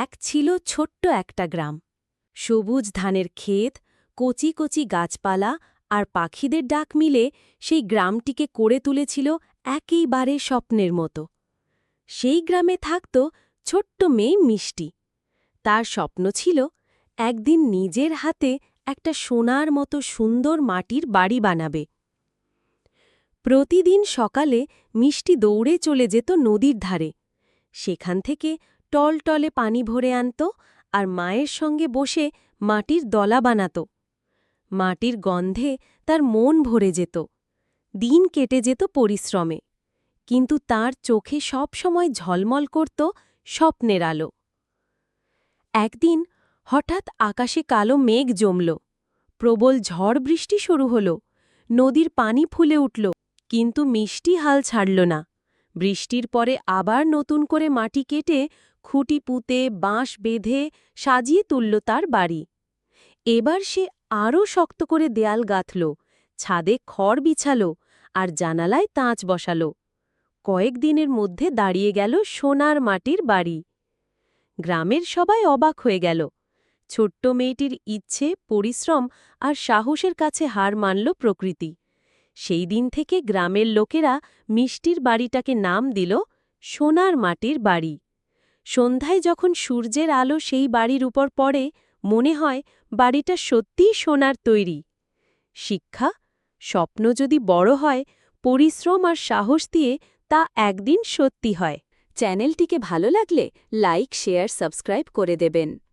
এক ছিল ছোট্ট একটা গ্রাম। সবুজ ধানের ক্ষেত, কচি কচি গাছপালা আর পাখিদের ডাক মিলে সেই গ্রামটিকে করে তুলেছিল একেবারে স্বপ্নের মতো। সেই গ্রামে থাকত ছোট্ট মেয়ে মিষ্টি। তার স্বপ্ন ছিল একদিন নিজের হাতে একটা সোনার মতো সুন্দর মাটির বাড়ি বানাবে। প্রতিদিন সকালে মিষ্টি দৌড়ে চলে যেত নদীর ধারে। সেখান থেকে টলটলে পানি ভরে আনত আর মায়ের সঙ্গে বসে মাটির দলা বানাত। মাটির গন্ধে তার মন ভরে যেত। দিন কেটে যেত পরিশ্রমে, কিন্তু তার চোখে সবসময় ঝলমল করত স্বপ্নের আলো। একদিন হঠাৎ আকাশে কালো মেঘ জমল। প্রবল ঝড় বৃষ্টি শুরু হল। নদীর পানি ফুলে উঠল, কিন্তু মিষ্টি হাল ছাড়ল না। বৃষ্টির পরে আবার নতুন করে মাটি কেটে, খুঁটি পুঁতে, বাঁশ বেঁধে সাজিয়ে তুলল তার বাড়ি। এবার সে আরও শক্ত করে দেয়াল গাঁথল, ছাদে খড় বিছাল আর জানালায় তাঁচ বসাল। কয়েকদিনের মধ্যে দাঁড়িয়ে গেল সোনার মাটির বাড়ি। গ্রামের সবাই অবাক হয়ে গেল। ছোট্ট মেয়েটির ইচ্ছে, পরিশ্রম আর সাহসের কাছে হার মানল প্রকৃতি। সেই দিন থেকে গ্রামের লোকেরা মিষ্টির বাড়িটাকে নাম দিল সোনার মাটির বাড়ি। সন্ধ্যায় যখন সূর্যের আলো সেই বাড়ির উপর পড়ে, মনে হয় বাড়িটা সত্যিই সোনার তৈরি। শিক্ষা: স্বপ্ন যদি বড় হয়, পরিশ্রম আর সাহস দিয়ে তা একদিন সত্যি হয়। চ্যানেলটিকে ভালো লাগলে লাইক, শেয়ার, সাবস্ক্রাইব করে দেবেন।